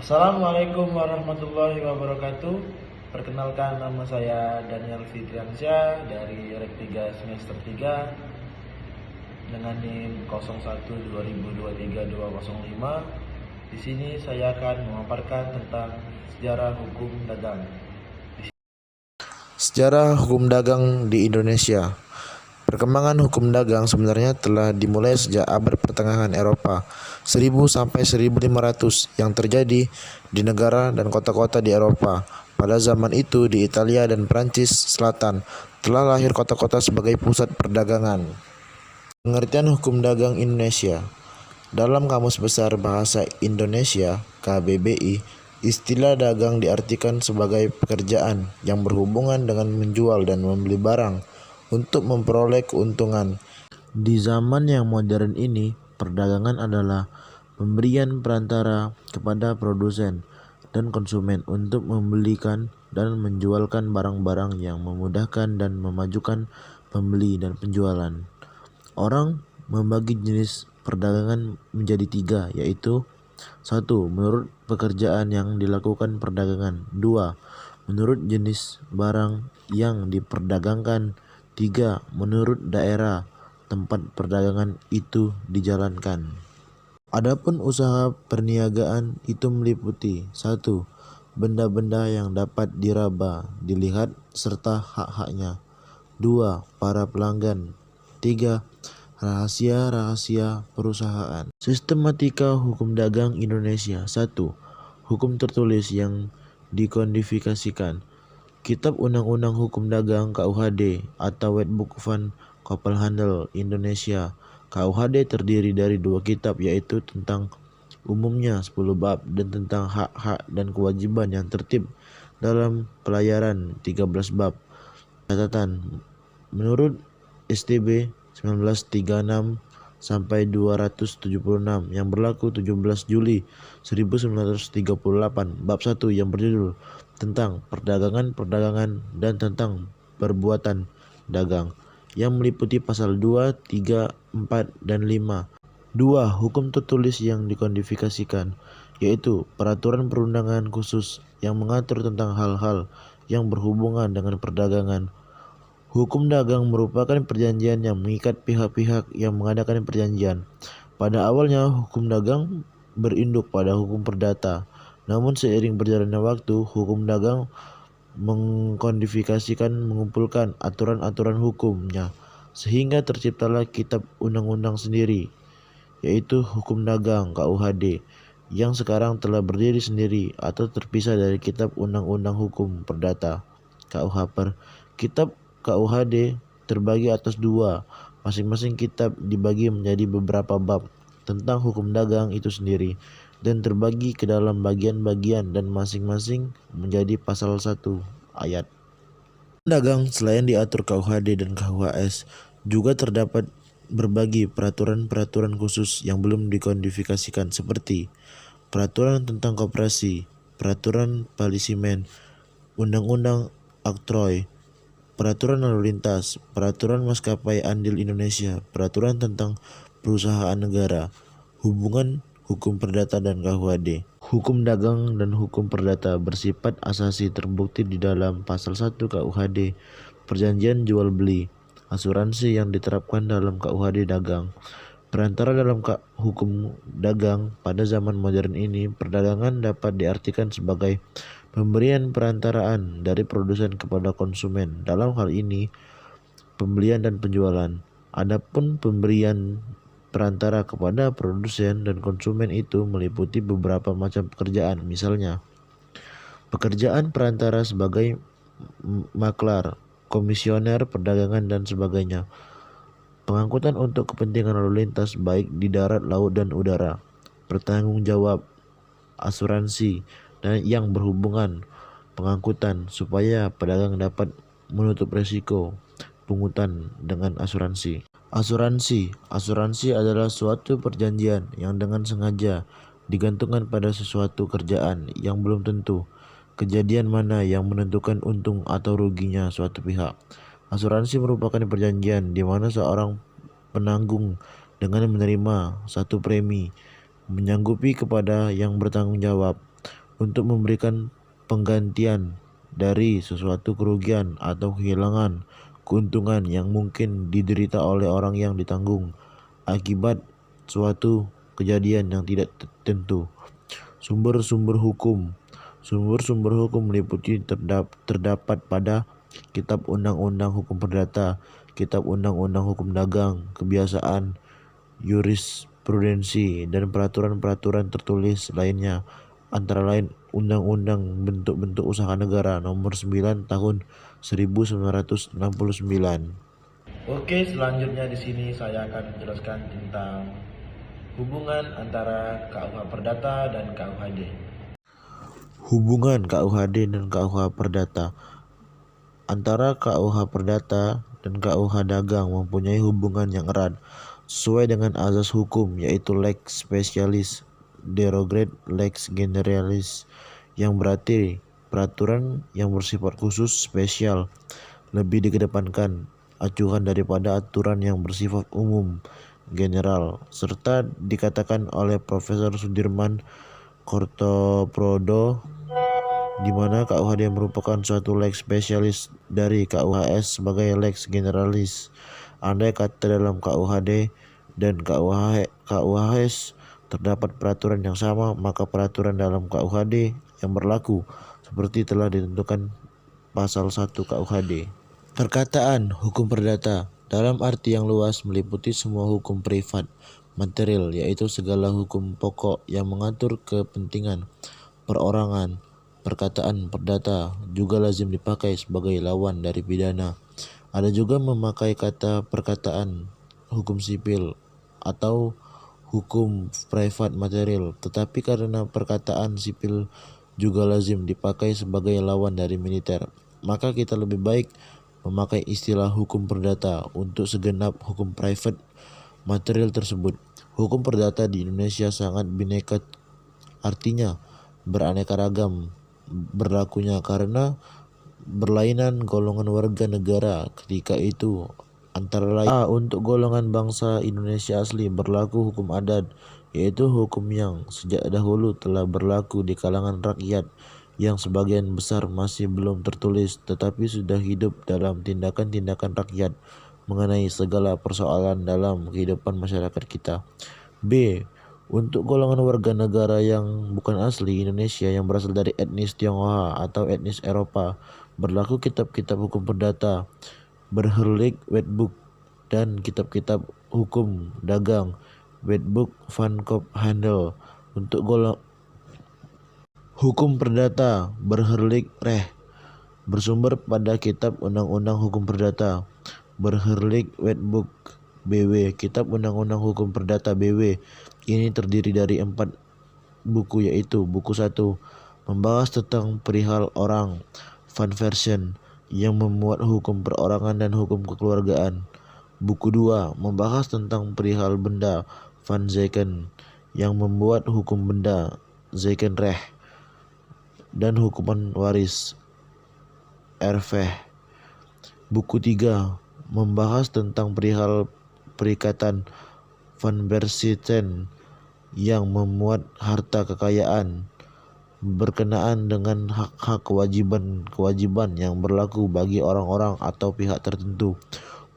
Assalamualaikum warahmatullahi wabarakatuh. Perkenalkan, nama saya Daniel Fitriansyah dari Rek 3 semester 3 dengan NIM 01 2023 205. Di sini saya akan memaparkan tentang sejarah hukum dagang. Sejarah hukum dagang di Indonesia. Perkembangan hukum dagang sebenarnya telah dimulai sejak abad pertengahan Eropa 1000 sampai 1500 yang terjadi di negara dan kota-kota di Eropa. Pada zaman itu di Italia dan Prancis Selatan telah lahir kota-kota sebagai pusat perdagangan. Pengertian hukum dagang Indonesia. Dalam Kamus Besar Bahasa Indonesia (KBBI), istilah dagang diartikan sebagai pekerjaan yang berhubungan dengan menjual dan membeli barang untuk memperoleh keuntungan. Di zaman yang modern ini, perdagangan adalah pemberian perantara kepada produsen dan konsumen untuk membelikan dan menjualkan barang-barang yang memudahkan dan memajukan pembeli dan penjualan. Orang membagi jenis perdagangan menjadi 3, yaitu 1. Menurut pekerjaan yang dilakukan perdagangan. 2. Menurut jenis barang yang diperdagangkan. 3. Menurut daerah tempat perdagangan itu dijalankan. Adapun usaha perniagaan itu meliputi 1. Benda-benda yang dapat diraba, dilihat, serta hak-haknya. 2. Para pelanggan. 3. Rahasia-rahasia perusahaan. Sistematika hukum dagang Indonesia. 1. Hukum tertulis yang dikodifikasikan. Kitab Undang-Undang Hukum Dagang KUHD atau Wetboek van Koophandel Indonesia. KUHD terdiri dari 2 kitab, yaitu tentang umumnya 10 bab dan tentang hak-hak dan kewajiban yang tertib dalam pelayaran 13 bab. Catatan: menurut STB 1936 sampai 276 yang berlaku 17 Juli 1938, bab 1 yang berjudul tentang perdagangan dan tentang perbuatan dagang yang meliputi pasal 2, 3, 4, dan 5. 2. Hukum tertulis yang dikodifikasikan, yaitu peraturan perundangan khusus yang mengatur tentang hal-hal yang berhubungan dengan perdagangan. Hukum dagang merupakan perjanjian yang mengikat pihak-pihak yang mengadakan perjanjian. Pada awalnya, hukum dagang berinduk pada hukum perdata. Namun seiring berjalannya waktu, hukum dagang mengkodifikasikan, mengumpulkan aturan-aturan hukumnya, sehingga terciptalah kitab undang-undang sendiri, yaitu Hukum Dagang KUHD, yang sekarang telah berdiri sendiri atau terpisah dari kitab Undang-Undang Hukum Perdata KUHP. Kitab KUHD terbagi atas 2, masing-masing kitab dibagi menjadi beberapa bab tentang hukum dagang itu sendiri dan terbagi ke dalam bagian-bagian dan masing-masing menjadi pasal 1 ayat. Dagang selain diatur KUHD dan KUHS juga terdapat berbagi peraturan-peraturan khusus yang belum dikodifikasikan seperti peraturan tentang koperasi, peraturan palisimen, undang-undang oktroy, peraturan lalu lintas, peraturan maskapai andil Indonesia, peraturan tentang perusahaan negara, hubungan hukum perdata dan KUHD. Hukum dagang dan hukum perdata bersifat asasi terbukti di dalam pasal 1 KUHD, perjanjian jual beli, asuransi yang diterapkan dalam KUHD dagang. Perantara dalam hukum dagang pada zaman modern ini, perdagangan dapat diartikan sebagai pemberian perantaraan dari produsen kepada konsumen. Dalam hal ini, pembelian dan penjualan. Adapun pemberian perantara kepada produsen dan konsumen itu meliputi beberapa macam pekerjaan. Misalnya, pekerjaan perantara sebagai maklar, komisioner perdagangan dan sebagainya. Pengangkutan untuk kepentingan lalu lintas baik di darat, laut, dan udara. Bertanggung jawab, asuransi, dan yang berhubungan pengangkutan supaya pedagang dapat menutup resiko pungutan dengan asuransi. Asuransi adalah suatu perjanjian yang dengan sengaja digantungkan pada sesuatu kerjaan yang belum tentu kejadian mana yang menentukan untung atau ruginya suatu pihak. Asuransi merupakan perjanjian di mana seorang penanggung dengan menerima satu premi menyanggupi kepada yang bertanggung jawab untuk memberikan penggantian dari sesuatu kerugian atau kehilangan keuntungan yang mungkin diderita oleh orang yang ditanggung akibat suatu kejadian yang tidak tentu. Sumber-sumber hukum. Sumber-sumber hukum meliputi terdapat pada Kitab Undang-Undang Hukum Perdata, Kitab Undang-Undang Hukum Dagang, Kebiasaan, Jurisprudensi, dan peraturan-peraturan tertulis lainnya, antara lain Undang-Undang Bentuk-Bentuk Usaha Negara Nomor 9 Tahun 1969. Oke, selanjutnya di sini saya akan menjelaskan tentang hubungan antara KUH Perdata dan KUHD. Hubungan KUHD dan KUH Perdata. Antara KUH Perdata dan KUH Dagang mempunyai hubungan yang erat sesuai dengan azas hukum, yaitu lex specialis derogat lex generalis, yang berarti peraturan yang bersifat khusus spesial lebih dikedepankan acuan daripada aturan yang bersifat umum general, serta dikatakan oleh Profesor Sudirman Kartoprodo di mana KUHD merupakan suatu lex spesialis dari KUHS sebagai lex generalis. Andai kata dalam KUHD dan KUHS terdapat peraturan yang sama, maka peraturan dalam KUHD yang berlaku seperti telah ditentukan pasal 1 KUHD. Perkataan hukum perdata dalam arti yang luas meliputi semua hukum privat material, yaitu segala hukum pokok yang mengatur kepentingan perorangan. Perkataan perdata juga lazim dipakai sebagai lawan dari pidana. Ada juga memakai kata perkataan hukum sipil atau hukum privat material, tetapi karena perkataan sipil juga lazim dipakai sebagai lawan dari militer, maka kita lebih baik memakai istilah hukum perdata untuk segenap hukum privat material tersebut. Hukum perdata di Indonesia sangat bineka, artinya beraneka ragam berlakunya karena berlainan golongan warga negara ketika itu, antara lain untuk golongan bangsa Indonesia asli berlaku hukum adat, yaitu hukum yang sejak dahulu telah berlaku di kalangan rakyat yang sebagian besar masih belum tertulis tetapi sudah hidup dalam tindakan-tindakan rakyat mengenai segala persoalan dalam kehidupan masyarakat kita. B. Untuk golongan warga negara yang bukan asli Indonesia yang berasal dari etnis Tionghoa atau etnis Eropa, berlaku kitab-kitab hukum perdata, Burgerlijk Wetboek, dan kitab-kitab hukum dagang, Wetboek van Koophandel. Untuk hukum perdata, Burgerlijk Recht, bersumber pada Kitab Undang-Undang Hukum Perdata, Burgerlijk Wetboek BW. Kitab Undang-Undang Hukum Perdata BW ini terdiri dari 4 buku, yaitu buku 1 membahas tentang perihal orang, Van Versen, yang memuat hukum perorangan dan hukum kekeluargaan. Buku 2 membahas tentang perihal benda, Van Zeken, yang membuat hukum benda, Zekenrecht, dan hukuman waris, Erfecht. Buku 3 membahas tentang perihal perikatan, Van Bersitten, yang memuat harta kekayaan berkenaan dengan hak-hak kewajiban yang berlaku bagi orang-orang atau pihak tertentu.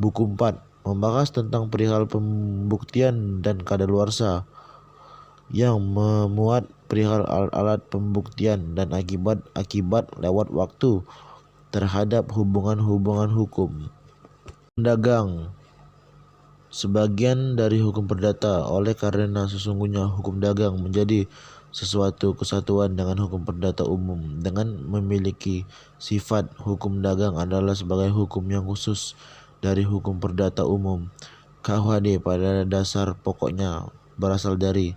Buku 4 membahas tentang perihal pembuktian dan kadaluarsa, yang memuat perihal alat-alat pembuktian dan akibat-akibat lewat waktu terhadap hubungan-hubungan hukum. Dagang sebagian dari hukum perdata, oleh karena sesungguhnya hukum dagang menjadi sesuatu kesatuan dengan hukum perdata umum dengan memiliki sifat. Hukum dagang adalah sebagai hukum yang khusus dari hukum perdata umum. KUHD pada dasar pokoknya berasal dari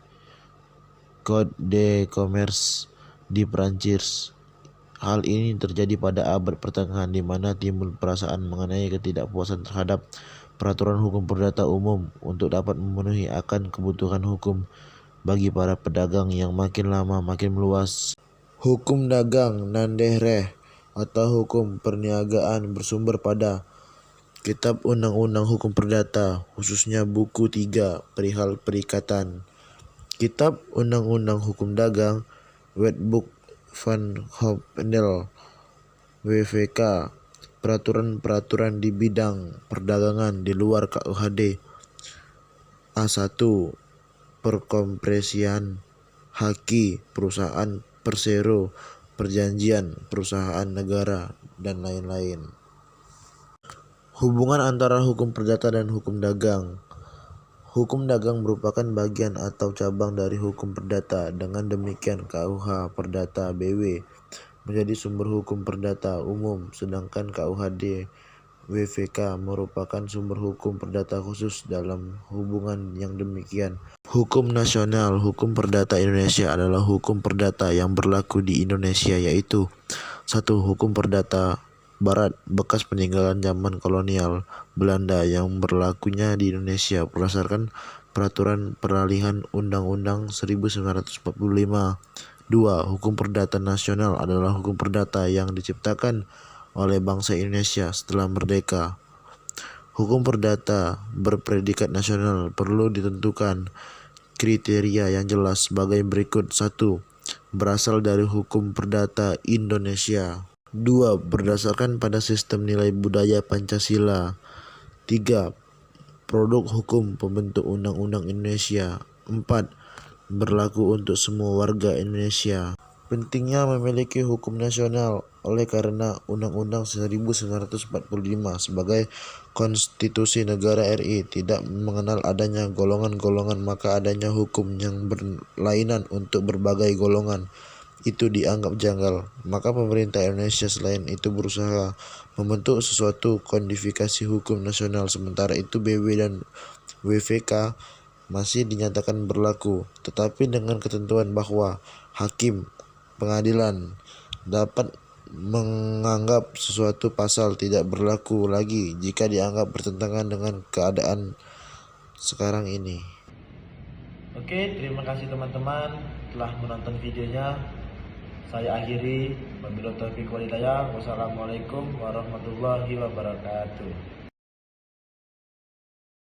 Code de Commerce di Prancis. Hal ini terjadi pada abad pertengahan di mana timbul perasaan mengenai ketidakpuasan terhadap peraturan hukum perdata umum untuk dapat memenuhi akan kebutuhan hukum bagi para pedagang yang makin lama makin meluas. Hukum dagang Nanderrecht atau hukum perniagaan bersumber pada Kitab Undang-Undang Hukum Perdata, khususnya buku 3 perihal perikatan. Kitab Undang-Undang Hukum Dagang, Wetboek van Hopendal, WVK, peraturan-peraturan di bidang perdagangan di luar KUHD. A1. Perkompresian, haki, perusahaan persero, perjanjian, perusahaan negara, dan lain-lain. Hubungan antara hukum perdata dan hukum dagang. Hukum dagang merupakan bagian atau cabang dari hukum perdata. Dengan demikian KUH Perdata BW menjadi sumber hukum perdata umum, sedangkan KUHD WVK merupakan sumber hukum perdata khusus. Dalam hubungan yang demikian, hukum nasional hukum perdata Indonesia adalah hukum perdata yang berlaku di Indonesia, yaitu 1. Hukum perdata Barat bekas peninggalan zaman kolonial Belanda yang berlakunya di Indonesia berdasarkan peraturan peralihan Undang-Undang 1945. 2. Hukum perdata nasional adalah hukum perdata yang diciptakan oleh bangsa Indonesia setelah merdeka. Hukum perdata berpredikat nasional perlu ditentukan kriteria yang jelas sebagai berikut. 1. Berasal dari hukum perdata Indonesia. 2. Berdasarkan pada sistem nilai budaya Pancasila. 3. Produk hukum pembentuk Undang-Undang Indonesia. 4. Berlaku untuk semua warga Indonesia. Pentingnya memiliki hukum nasional oleh karena Undang-Undang 1945 sebagai konstitusi negara RI tidak mengenal adanya golongan-golongan, maka adanya hukum yang berlainan untuk berbagai golongan itu dianggap janggal. Maka pemerintah Indonesia selain itu berusaha membentuk sesuatu kodifikasi hukum nasional, sementara itu BW dan WVK masih dinyatakan berlaku, tetapi dengan ketentuan bahwa hakim pengadilan dapat menganggap sesuatu pasal tidak berlaku lagi jika dianggap bertentangan dengan keadaan sekarang ini. Oke, terima kasih teman-teman telah menonton videonya. Saya akhiri. Wabillahi taufiq wal hidayah. Wassalamualaikum warahmatullahi wabarakatuh.